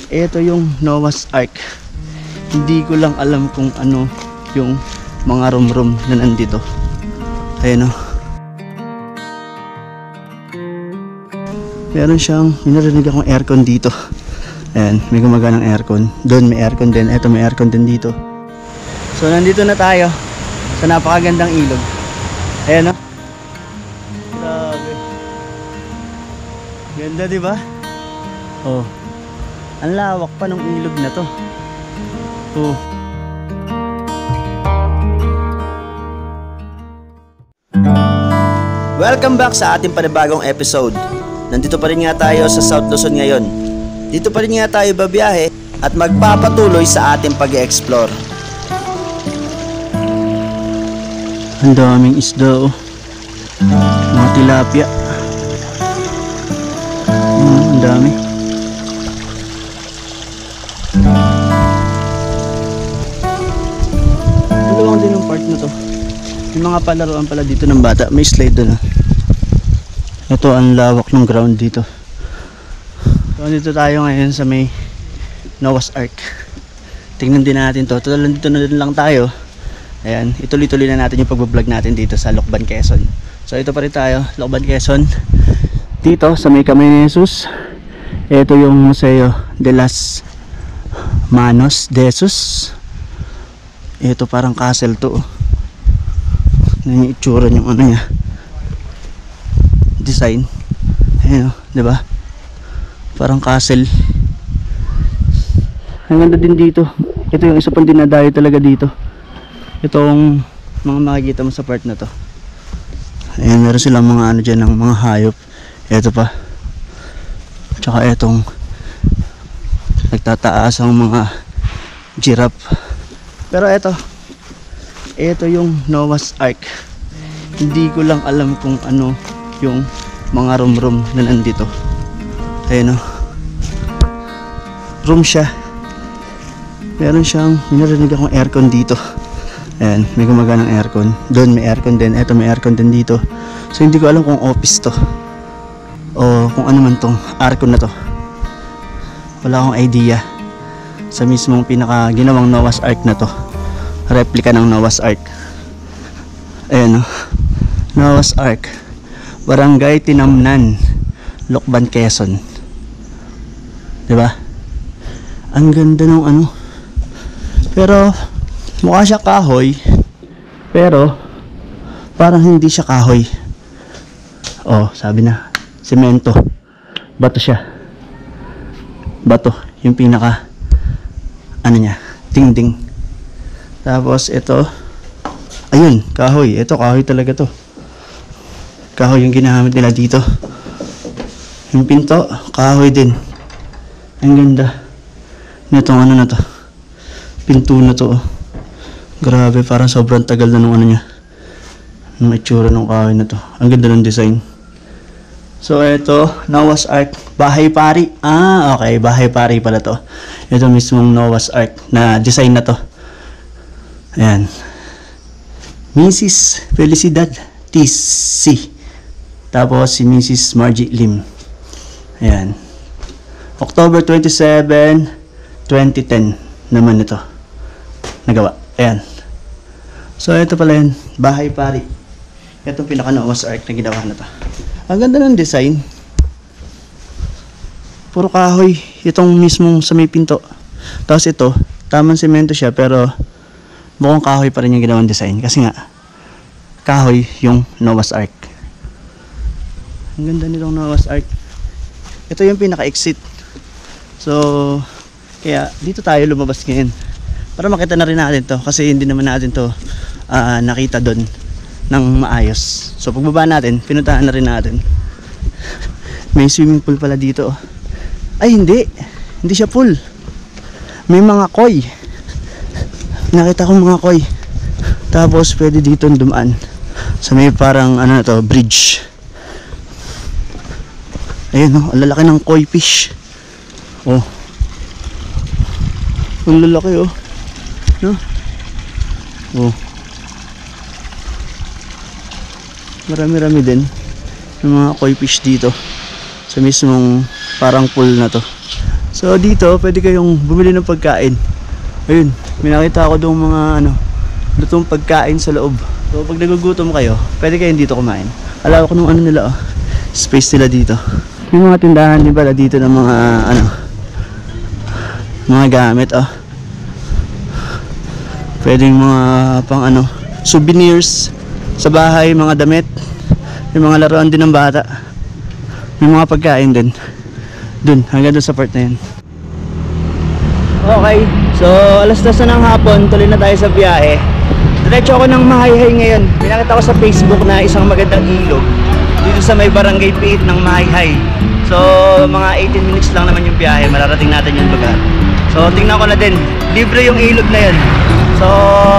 Ito yung Noah's Ark. Hindi ko lang alam kung ano yung mga room na nandito. Ayan o. Meron siyang, minarinig akong aircon dito. Ayan, may gumaganang aircon. Doon may aircon din. Ito may aircon din dito. So nandito na tayo sa napakagandang ilog. Ayan o. Grabe. Ganda, diba? Oh. Ang lawak pa ng ilog na to. Oh. Welcome back sa ating panibagong episode. Nandito pa rin nga tayo sa South Luzon ngayon. Dito pa rin nga tayo babiyahe at magpapatuloy sa ating pag-e-explore. Ang daming isda oh. Mga tilapia. Ang dami. Nagawang din yung part na to. May mga palaruan pala dito ng bata. May slide doon ah. Ito ang lawak ng ground dito. So dito tayo ngayon sa may Noah's Ark. Tingnan din natin to. Total dito na din lang tayo. Ayan, ituloy-tuloy na natin yung pag-vlog natin dito sa Lucban, Quezon. So ito pa rin tayo, Lucban, Quezon. Dito sa may Kamay ni Jesus. Ito yung Museo de las Manos de Jesus. Ito parang castle to. Ano yung itsura yung ano niya. Design. Ayan o, diba? Parang castle. Ang ganda din dito. Ito yung isa pang dinadayo talaga dito. Itong mga makikita mo sa part na to. Ayan, meron silang mga ano dyan, ng mga hayop. Ito pa. Tsaka itong nagtataas ang mga giraffe. Pero ito yung Noah's Ark. Hindi ko lang alam kung ano yung mga room na nandito. Ayan o. Room siya. Meron siyang, minarinig akong aircon dito. Ayan, may gumaganang aircon. Doon may aircon din. Ito may aircon din dito. So hindi ko alam kung office to o kung ano man tong aircon na to. Wala akong idea. Sa mismong pinaka ginawang Noah's Ark na to. Replica ng Noah's Ark. Ayan o. Noah's Ark. Barangay Tinamnan, Lucban, Quezon. Diba? Ang ganda ng ano. Pero mukha siya kahoy, pero parang hindi siya kahoy. Oh, sabi na, semento. Bato siya. Bato, yung pinaka ano niya, dingding. Tapos ito, ayun, kahoy. Ito kahoy talaga to. Kahoy yung ginamit nila dito. Yung pinto, kahoy din. Ang ganda nitong ano na to. Pinto na to oh. Grabe, parang sobrang tagal na nung ano niya, nung itsura ng kahoy na to. Ang ganda ng design. So ito, Noah's Ark, bahay pari. Ah, okay, bahay pari pala to. Ito mismong Noah's Ark na design na to. Ayan. Mrs. Felicidad TC. Tapos si Mrs. Margie Lim. Ayan. October 27, 2010 naman ito nagawa. Ayan. So ito pala yun, bahay pari. Itong pinaka Noah's Ark na ginawa na to. Ang ganda ng design. Puro kahoy. Itong mismong sa may pinto. Tapos ito, tamang semento siya pero mukhang kahoy pa rin yung ginawang design. Kasi nga, kahoy yung Noah's Ark. Ang ganda nitong Noah's Ark. Ito yung pinaka-exit. So, kaya dito tayo lumabas ngayon. Para makita na rin natin to. Kasi hindi naman natin to nakita doon ng maayos. So pagbaba natin, pinuntahan na rin natin. May swimming pool pala dito. Ay hindi siya pool. May mga koi. Nakita ko mga koi. Tapos pwede dito dumaan. So may parang ano na to, bridge. Ayun oh, ang lalaki ng koi fish. Oh. Ang lalaki oh. No? Oh. Marami-rami din ng mga koi fish dito sa mismong parang pool na to. So dito, pwede kayong bumili ng pagkain. Ayun, may nakita ako doon mga lutong pagkain sa loob. So pag nagugutom kayo, pwede kayong dito kumain. Alawak nung nila space nila dito. May mga tindahan din pala dito ng mga mga gamit pwedeng mga pang souvenirs sa bahay, mga damit, may mga laruan din ng bata, may mga pagkain din dun, hanggang dun sa part na yun. Okay, so alas 2 na ng hapon, tuloy na tayo sa biyahe. Diretso ako ng Mahayhay ngayon. Pinakita ko sa Facebook na isang magandang ilog dito sa may barangay Piit ng Mahayhay. So mga 18 minutes lang naman yung biyahe, mararating natin yung lugar. So tingnan ko na din, libre yung ilog na yun. So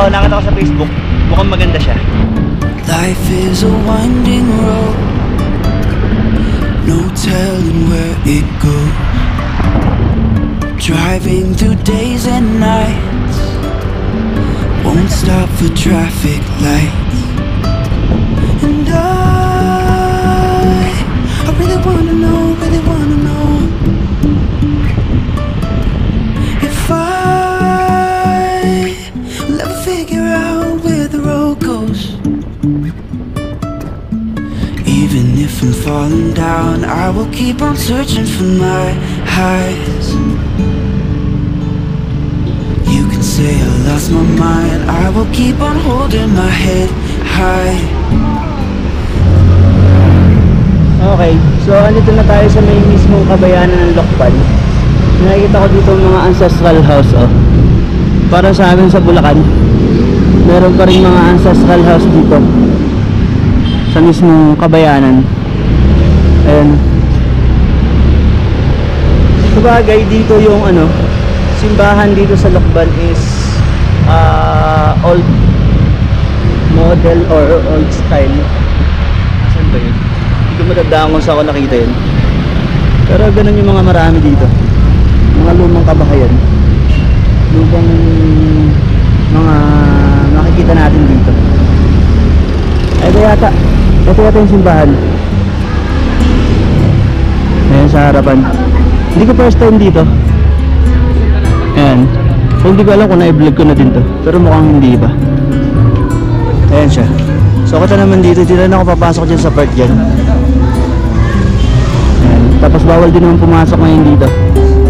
nakita ko sa Facebook, mukhang maganda siya. Life is a winding road, no telling where it goes. Driving through days and nights, won't stop for traffic lights. And I really wanna know if I'll ever figure out where the road goes. Even if I'm falling down, I will keep on searching for my highs. You can say I lost my mind, I will keep on holding my head high. Okay, so andito na tayo sa may mismong kabayanan ng Lokban. Nakikita ko dito mga ancestral house Para sa amin sa Bulacan, meron pa rin mga ancestral house dito sa mismong kabayanan. Ayan. Sabagay dito yung simbahan dito sa Lokban is old model or old style. Saan ba yun? Hindi ko matandaan kung saan ko nakita yun. Pero ganun yung mga marami dito. Mga lumang kabahayan. Lumang mga makikita natin dito. Ito yata yung simbahan. Ayan sa harapan. Hindi ko first time dito. Ayan. So hindi ko alam kung na-vlog ko na din to, pero mukhang hindi pa. Ayan siya. So kita naman dito na ako papasok dyan sa part dyan. Ayan. Tapos bawal din naman pumasok ngayon dito.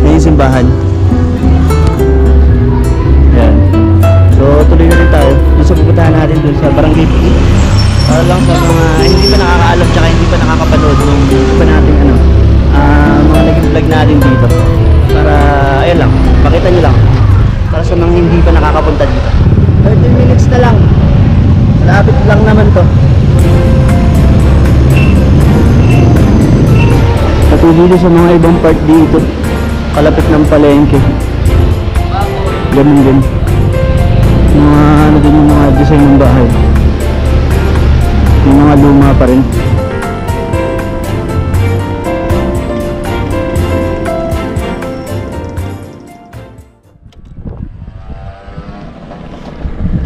Ayan yung simbahan. Ayan. So tuloy na rin tayo. Dito sa pupuntahan natin dun sa Barangay Piit. Para lang sa mga hindi pa nakakaalam tsaka hindi pa nakakapanood nung pa natin mga naging vlog natin dito. Para ayun lang, pakita nyo lang. Para sa mga hindi pa nakakapunta dito. 30 minutes na lang. Malapit lang naman to. Patuloy sa mga ibang part dito. Kalapit ng palengke. Ganun din. Mga din yung mga design ng bahay. Yung mga luma pa rin.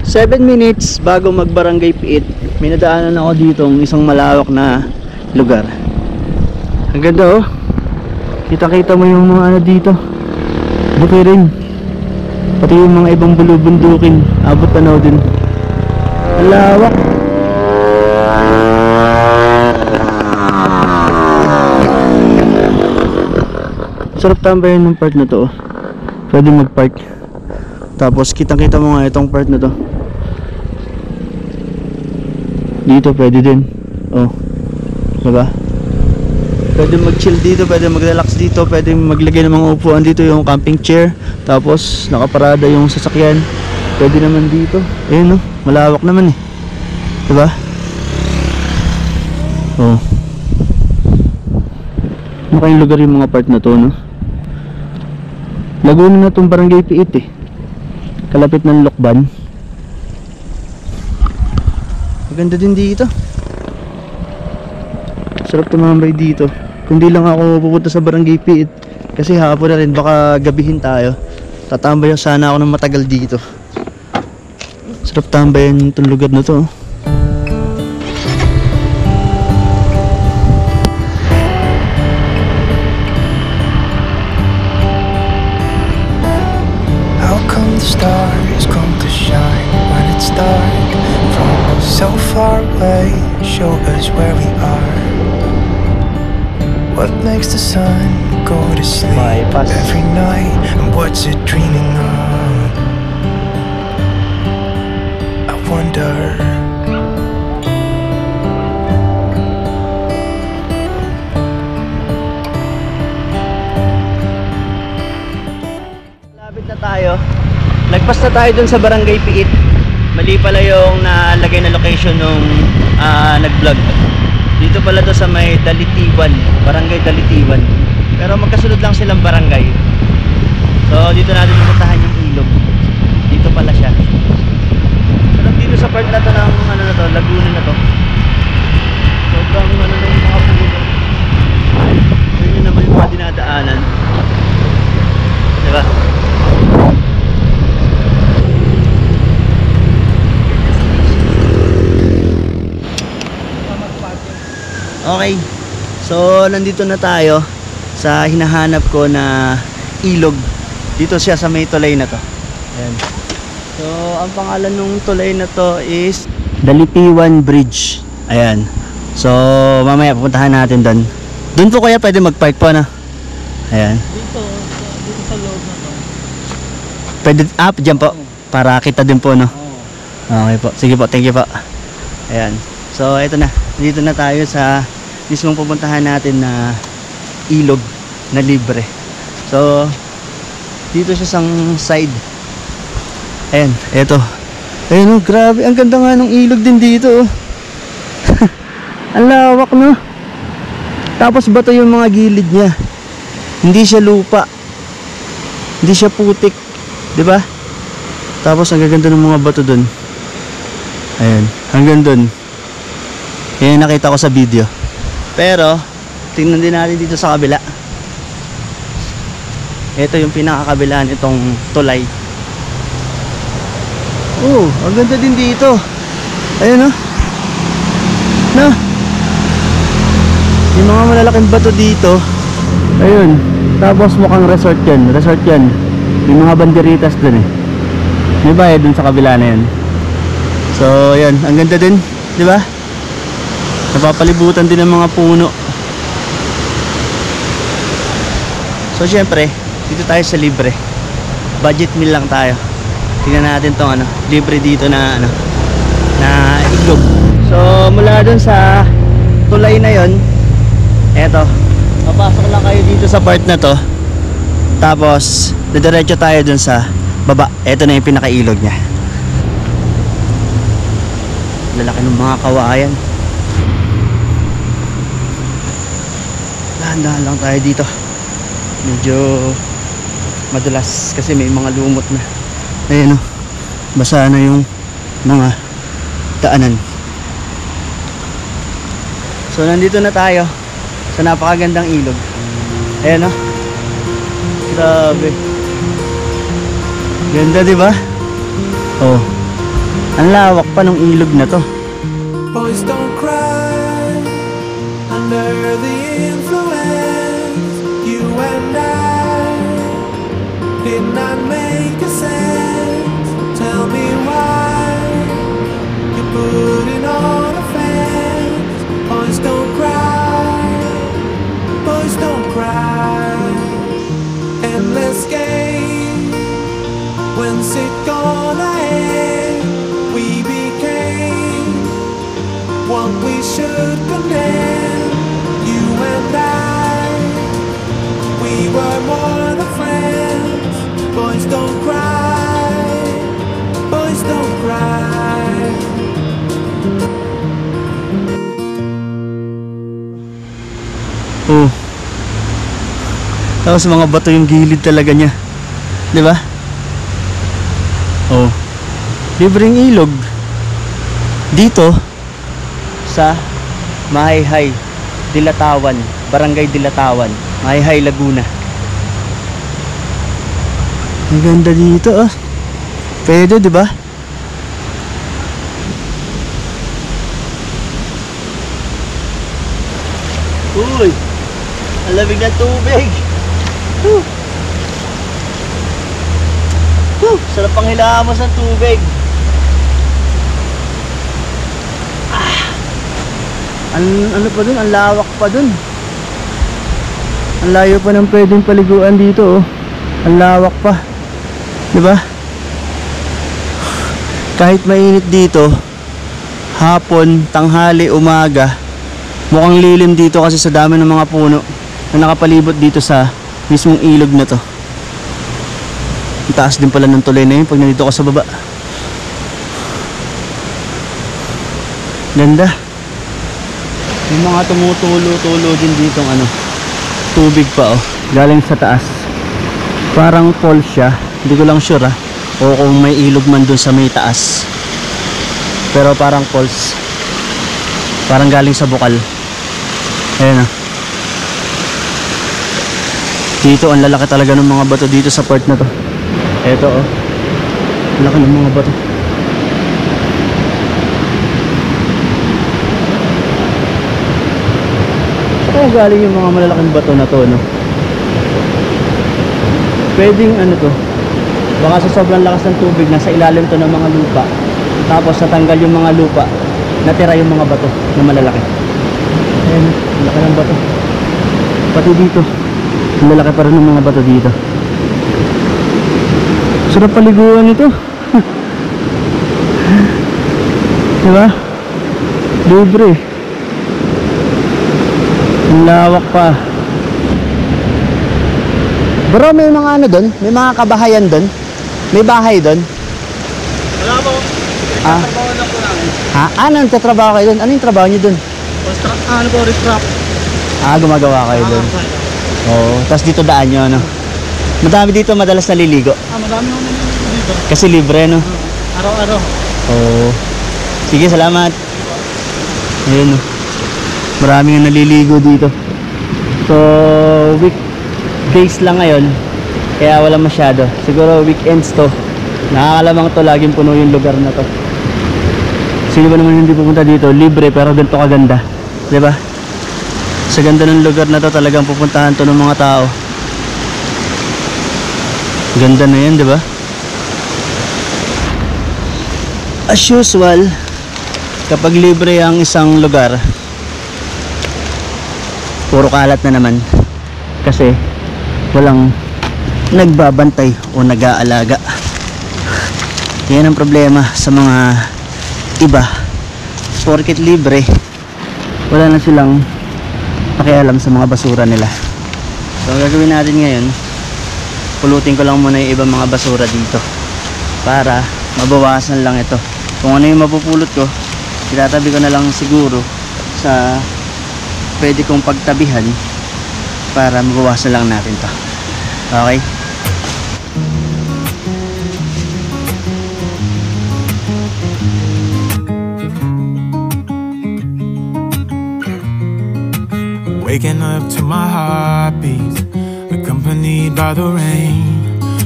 Seven minutes bago magbarangay Piit, may nadaanan ako ditong isang malawak na lugar. Ang ganda kita-kita mo yung mga dito, buti rin, pati yung mga ibang bulubundukin, abot tanaw din. Ang lawak. Sarap tambayan ng part na to. Pwede mag-park. Tapos kitang-kita mo nga itong part na to. Dito pwede din. Diba? Pwede mag-chill dito, pwede mag-relax dito, pwede maglagay ng mga upuan dito, yung camping chair. Tapos nakaparada yung sasakyan. Pwede naman dito. Ayun malawak naman Diba? Mukhang lugar yung mga part na to, Laguna na itong Barangay Piit kalapit ng Lokban. Maganda din dito. Sarap tumambay dito. Kundi lang ako pupunta sa Barangay Piit kasi hapon na rin, baka gabihin tayo. Tatambay sana ako ng matagal dito. Sarap tambayan itong lugar na to. the stars come to shine when it's dark. From so far away, show us where we are. What makes the sun go to sleep every night, and what's it dreaming of? I wonder. Malapit na tayo. Lagpas na tayo dun sa Barangay Piit. Mali pala yung nalagay na location nung nag-vlog. Dito pala to sa may Dalitiwan, Barangay Dalitiwan. Pero magkasunod lang silang barangay. So dito natin pupuntahan yung ilog. Dito pala siya. Pero dito sa part na to ng ano na to, Laguna na to. Sobrang ano na yung mga puno. Yun naman yung mga dinadaanan. Diba? Okay, so nandito na tayo sa hinahanap ko na ilog. Dito siya sa may tulay na to. Ayan. So ang pangalan ng tulay na to is Dalitiwan Bridge. Ayan. So mamaya pupuntahan natin doon. Doon po kaya pwede mag-park po na. Ayan. Dito sa loob na to. Pwede up dyan po para kita din po no. Oo. Okay po. Sige po, thank you po. Ayan. So ito na. Dito na tayo sa mismong pupuntahan natin na ilog na libre. So dito siya sa side. Ayan, eto. Ayun oh, grabe, ang ganda nga ng ilog din dito oh. Ang lawak no. Tapos bato yung mga gilid niya. Hindi siya lupa. Hindi siya putik, 'di ba? Tapos ang gaganda ng mga bato doon. Ayan, hanggang doon. Yan yung nakita ko sa video. Pero tingnan din natin dito sa kabila. Ito yung pinakakabilaan itong tulay. Oh, ang ganda din dito. Ayun oh. No. Yung mga malalaking bato dito. Ayun. Tapos mukhang resort yan. Resort yan. May mga banderitas dun eh. May bayad dun sa kabila na yan. So, yan. Ang ganda din. Di ba? Napapalibutan din ng mga puno. So, syempre, dito tayo sa libre. Budget meal lang tayo. Tingnan natin tong ano, libre dito na ano, na ilog. So, mula dun sa tulay na yon, eto, papasok lang kayo dito sa part na to. Tapos, didiretso tayo dun sa baba. Eto na yung pinakailog niya. Lalaki ng mga kawayan. Dahan-dahan lang tayo dito. Medyo madulas kasi may mga lumot na. Ayan o, basa na yung mga daanan. So nandito na tayo sa napakagandang ilog. Ayan o, grabe. Ganda diba? Oh, ang lawak pa ng ilog na to. Boys don't cry under the influence. You and I did not make a sense. Tell me why you're putting on a fence. Boys don't cry. Boys don't cry. Endless game. When's it gonna end? We became what we should condemn. You and I, we were more than friends. Boys don't cry. Boys don't cry. Oh. Tapos mga bato yung gilid talaga niya. 'Di ba? Oh. Libreng ilog dito sa Mahayhay, Dilatawan, Barangay Dilatawan, Mahayhay, Laguna. Ang ganda dito ah. Pwede, 'di ba? Uy. Ang lamig ng tubig. Sarap Sarap pang hilamos ng tubig. Ano pa dun? Ang lawak pa dun. Ang layo pa ng pwedeng paliguan dito, oh. Ang lawak pa. Diba? Kahit mainit dito, hapon, tanghali, umaga, mukhang lilim dito kasi sa dami ng mga puno na nakapalibot dito sa mismong ilog na to. Ang taas din pala ng tulay na yun pag nandito ka sa baba. Ganda. May mga tumutulo-tulo din dito ng ano, tubig pa, oh, galing sa taas. Parang falls siya, hindi ko lang sure o kung may ilog man dun sa may taas, pero parang falls, parang galing sa bukal. Ayan, dito ang lalaki talaga ng mga bato dito sa part na to. Eto, oh, laki ng mga bato. Saan galing yung mga malalaking bato na to, no? Pwedeng ano to, baka sa sobrang lakas ng tubig nasa ilalim to ng mga lupa, tapos natanggal yung mga lupa, natira yung mga bato na malalaki. Ayan, laki ng bato. Pati dito, malalaki pa rin ng mga bato dito. Sarap paliguan ito. Diba? Libre. Ang lawak pa. Bro, may mga ano doon? May mga kabahayan doon? May bahay doon? Wala po. Trabaho na po namin. Ha? Ano ang tatrabaho kayo doon? Ano yung trabaho nyo doon? Ano po, restrap. Gumagawa kayo doon. Oo. Tapos dito daan nyo, ano? Madami dito madalas naliligo. Madami ako naliligo dito. Kasi libre, no? Araw-araw. Oo. Sige, salamat. Ayun, no? Maraming naliligo dito. So, weekdays lang ngayon, kaya wala masyado. Siguro weekends to. Nakakalamang to, laging puno yung lugar na to. Sino ba naman hindi pupunta dito? Libre pero ganito kaganda, diba? Sa ganda ng lugar na to, talagang pupuntahan to ng mga tao. Ganda na yan, diba? As usual, kapag libre ang isang lugar, puro kalat na naman kasi walang nagbabantay o nag-aalaga. Yan ang problema sa mga iba. Porket libre, wala na silang pakialam sa mga basura nila. So ang gagawin natin ngayon, pulutin ko lang muna yung ibang mga basura dito para mabawasan lang ito. Kung ano yung mapupulot ko, itatabi ko na lang siguro sa pwede kong pagtabihan para mabawasan lang natin to. Okay? Waking up to my heartbeat, accompanied by the rain.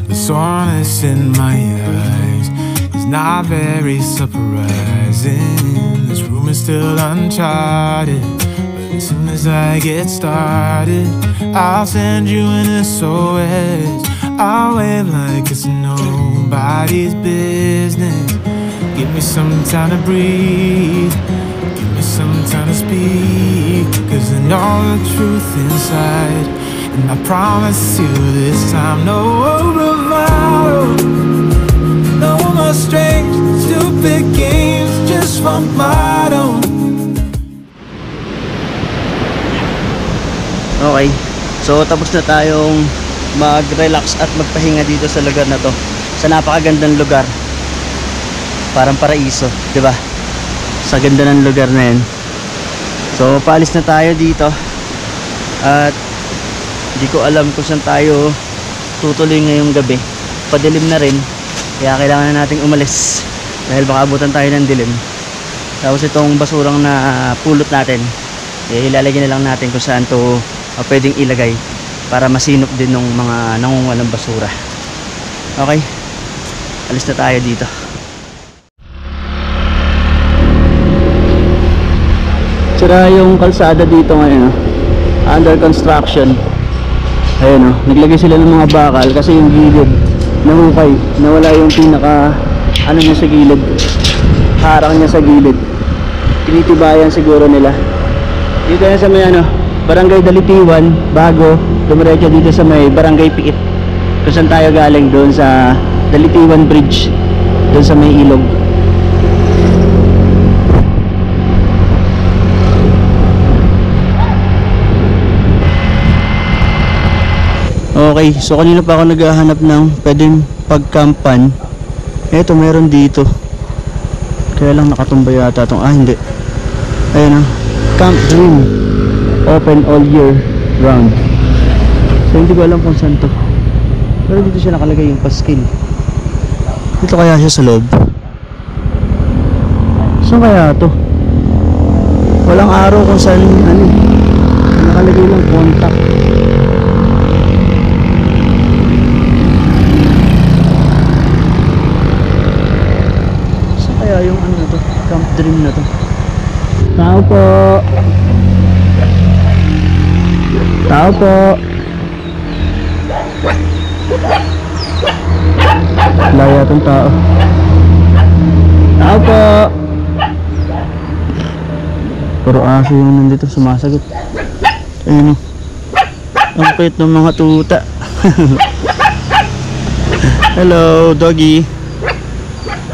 The soreness in my eyes is not very surprising. This room is still uncharted, but as soon as I get started, I'll send you an SOS. I'll wave like it's nobody's business. Give me some time to breathe, give me some time to speak, 'cause I know the truth inside, and I promise you this time no bravado, no more strange stupid games, just for my own. Okay. So tapos na tayong mag-relax at magpahinga dito sa lugar na to. Sa napakagandang lugar. Parang paraiso, 'di ba? Sa ganda ng lugar na 'yan. So paalis na tayo dito. At hindi ko alam kung saan tayo tutuloy ngayong gabi. Padilim na rin. Kaya kailangan na nating umalis dahil baka abutan tayo ng dilim. Tapos itong basurang na pulot natin, ilalagay na lang natin kung saan to pwedeng ilagay para masinop din ng mga nangunguha ng basura. Okay, alis na tayo dito. Sira yung kalsada dito ngayon, under construction. Ayun, naglagay sila ng mga bakal kasi yung gilid nahukay. Nawala yung pinaka ano niya sa gilid. Harang niya sa gilid. Tinitibayan siguro nila. Dito na sa may ano, Barangay Dalitiwan, bago dumiretso dito sa may Barangay Piit. Kung saan tayo galing, doon sa Dalitiwan Bridge, doon sa may ilog. Okay, so kanina pa ako naghahanap ng pwedeng pagkampan. Eto, meron dito. Kaya lang nakatumba yata itong, hindi. Ayun, Camp Dream, open all year round. So hindi ko alam kung saan to, pero dito siya nakalagay yung paskil. Dito kaya siya sa loob? Saan kaya to? Walang araw kung saan ano, nakalagay lang contact. Saan kaya yung ano na to, Camp Dream na to? Tao po. Tao po. Laya itong tao. Tao po. Puro aso yung nandito sumasagot. Ayun o. Ang cute ng mga tuta. Hello, doggy.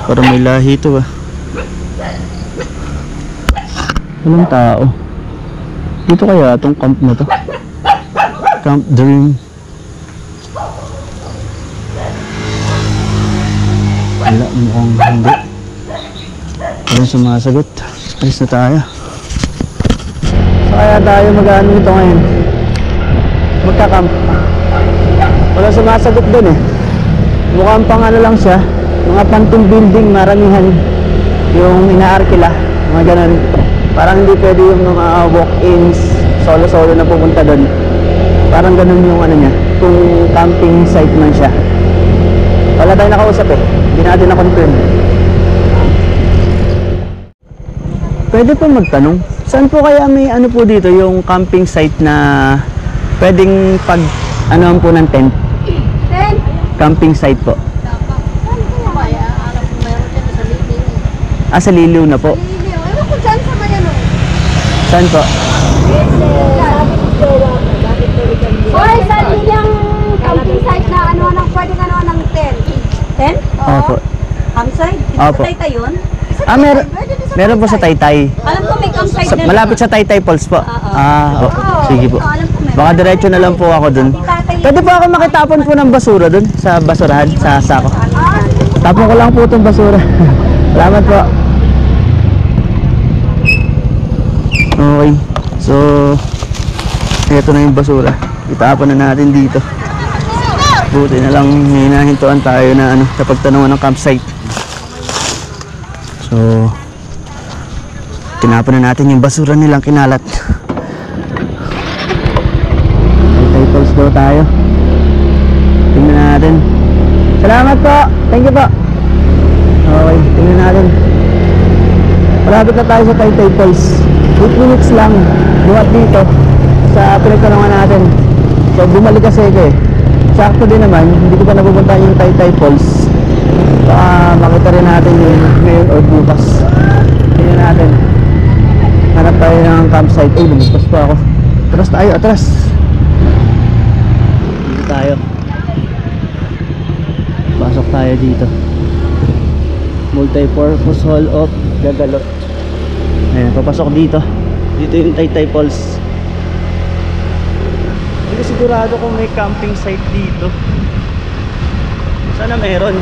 Parang may lahi ito ah. Walang tao. Dito kaya itong camp na to? Camp Dream. Wala, mukhang hindi. Walang sumasagot. Alis na tayo. So kaya tayo mag-ano nito ngayon? Magka-camp. Walang sumasagot dun eh. Mukhang pang ano lang siya. Mga pantong building, maramihan. Yung inaarkila. Mga ganun. Parang hindi pwede yung mga walk-ins, solo-solo na pupunta doon. Parang ganun yung ano niya, kung camping site man siya. Wala tayong nakausap eh, hindi natin na-confirm. Pwede po magtanong, saan po kaya may ano po dito, yung camping site na pwedeng pag ano po ng tent? Tent? Camping site po. Saan po kaya? Alam ko mayroon dyan sa Liliw. Sa Liliw na po. Liliw. Ewan ko dyan sa Mayano. Saan po? Hoy, saan din yung camping site na ano nang pwedeng ano ng tent? Tent? Opo. Campsite? Opo. Sa Taytay yun? Meron po sa Taytay. Alam ko may campsite din. Malapit sa Taytay Falls po. Sige po. Alam ko meron. Baka diretso na lang po ako dun. Pwede po ako makitapon po ng basura dun sa basurahan, sa sako. Tapon ko lang po itong basura. Salamat po. Okay. So, eto na yung basura. Itapon na natin dito. Buti na lang hinahintuan tayo na ano, sa pagtanungan ng campsite. So, tinapon na natin yung basura nilang kinalat. Taytay Falls daw tayo. Tingnan natin. Salamat po. Thank you po. Okay, tingnan natin. Malapit na tayo sa Taytay Falls. 8 minutes lang buhat dito sa pinagtanungan natin. So, bumalik kasi ako eh. Sakto din naman, hindi ko pa napupunta yung Taytay Falls. Baka makita rin natin yung ngayon or bukas. Tingnan natin. Hanap tayo ng campsite. Ay, lumagpas pa ako. Atras tayo, atras. Dito tayo. Pasok tayo dito. Multi-purpose Hall of Gagalot. Ayan, papasok dito. Dito yung Taytay Falls. Hindi ko sigurado kung may camping site dito. Sana meron.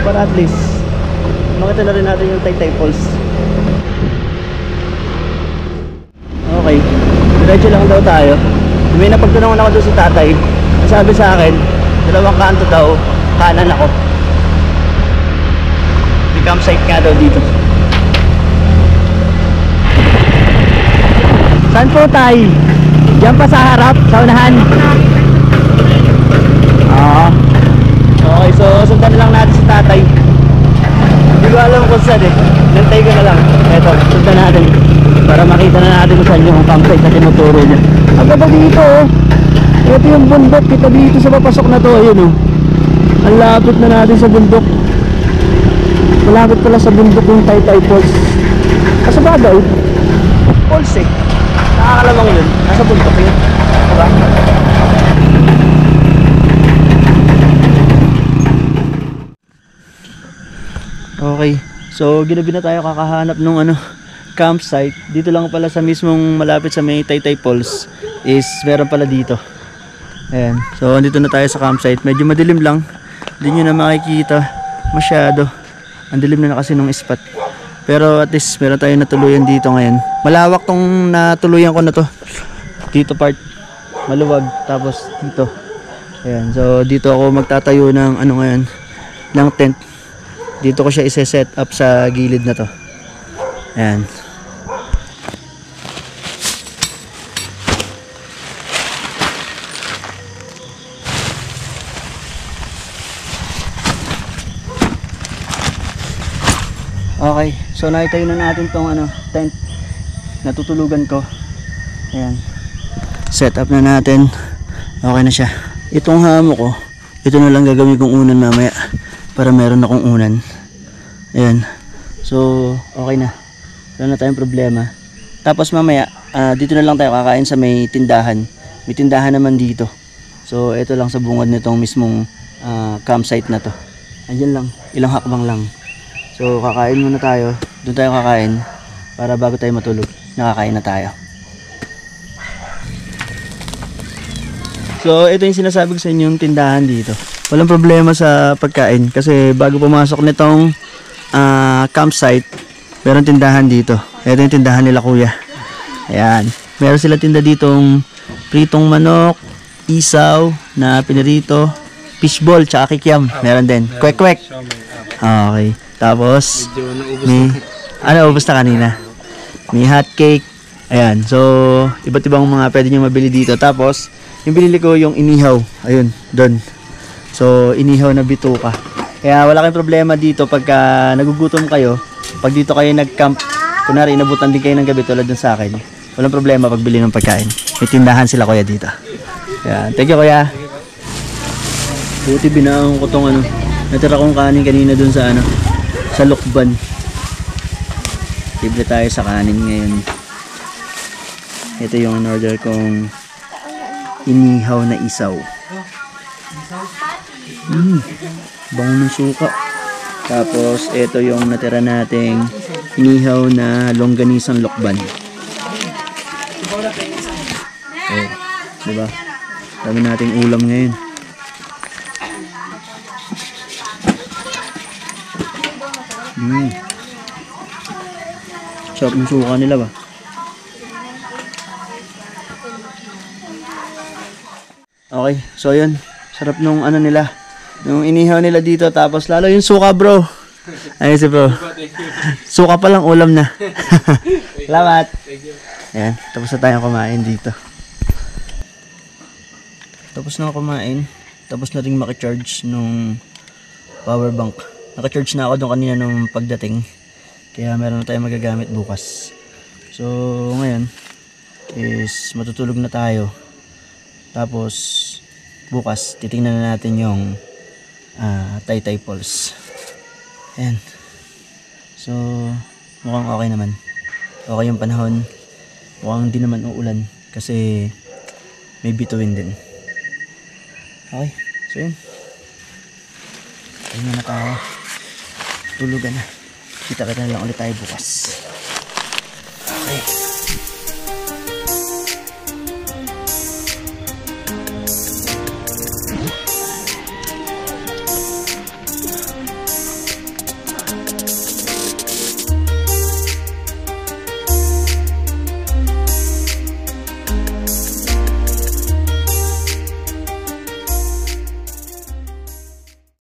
Para at least makita na rin natin yung Taytay Falls. Okay, diretso lang daw tayo. May napagtanungan ako doon sa tatay. Sabi sa akin, 2 kanto daw, kanan ako. May campsite nga daw dito. Saan po tayo? Diyan pa sa harap, sa unahan. Okay, so sundan na lang natin si tatay. Hindi ko alam kung saan eh. Nantay ko na lang. Eto, sundan natin. Para makita na natin kung saan yung campsite na tinuturo niya. Ang ganda dito oh. Ito yung bundok. Kita dito sa papasok na to. Ayun oh. Ang lapit na natin sa bundok. Malapit pala sa bundok yung Taytay Falls. Kasi bagay, falls eh. Nakakalamang yun. Nasa bundok yun. Diba? Okay. So, ginabi na tayo kakahanap nung campsite. Dito lang pala sa mismong malapit sa may Taytay Falls is meron pala dito. Ayan. So, andito na tayo sa campsite. Medyo madilim lang. Hindi nyo na makikita masyado. Ang dilim na kasi nung spot. Pero at least meron tayong natuluyan dito ngayon. Malawak tong natuluyan ko na to. Dito part. Maluwag. Tapos dito. Ayan. So, dito ako magtatayo ng ngayon. Ng tent. Dito ko siya isa-set up sa gilid na to. Ayan. Okay, so naitayo na natin tong tent na tutulugan ko. Ayan. Set up na natin. Okay na siya. Itong hamo ko, ito na lang gagawin kong unan mamaya para meron akong unan. Ayan. So, okay na. Wala na tayong problema. Tapos mamaya, dito na lang tayo kakain sa may tindahan. May tindahan naman dito. So, ito lang sa bungad nitong mismong campsite na to. Andiyan lang, ilang hakbang lang. So kakain muna tayo. Doon tayo kakain para bago tayo matulog, nakakain na tayo. So ito yung sinasabi ko sa inyo, yung tindahan dito. Walang problema sa pagkain kasi bago pumasok nitong campsite, meron tindahan dito. Ito yung tindahan nila kuya. Ayan. Meron sila tinda ditong pritong manok, isaw na pinirito, fishball, tsaka kikiam. Meron din. Kwek-kwek. Okay. Tapos, may, ubos na kanina. May hot cake. Ayan. So, iba't ibang mga pwede nyo mabili dito. Tapos, yung binili ko yung inihaw. Ayun, doon. So, inihaw na bituka. Kaya wala kayong problema dito pagka nagugutom kayo. Pag dito kayo nag-camp, kunwari inabutan din kayo ng gabi tulad dun sa akin. Walang problema pagbili ng pagkain. May tindahan sila kuya dito. Ayan. Thank you kuya. Buti binaon ko tong natira kong kanin kanina dun sa sa Lukban. Libre tayo sa kanin ngayon. Ito yung in-order kong inihaw na isaw. Bango ng suka. Tapos ito yung natira nating inihaw na longganisang Lukban. Diba? Dami nating ulam ngayon. Sarap ng suka nila ba? Okay, so yun. Sarap nung nila. Yung inihaw nila dito. Tapos lalo yung suka bro. Ayun si bro. Suka pa lang ulam na. Salamat. Ayan, tapos na tayong kumain dito. Tapos na kumain. Tapos na rin makicharge nung power bank. Naka-charge na ako doon kanina nung pagdating. Kaya meron na tayong magagamit bukas. So ngayon is matutulog na tayo. Tapos bukas titingnan na natin yung Taytay Falls. Ayan. So mukhang okay naman. Okay yung panahon. Mukhang hindi naman uulan kasi may bituin din. Okay. So yun. Ayun na tayo. Tulugan na. Kita-kita na lang ulit tayo bukas.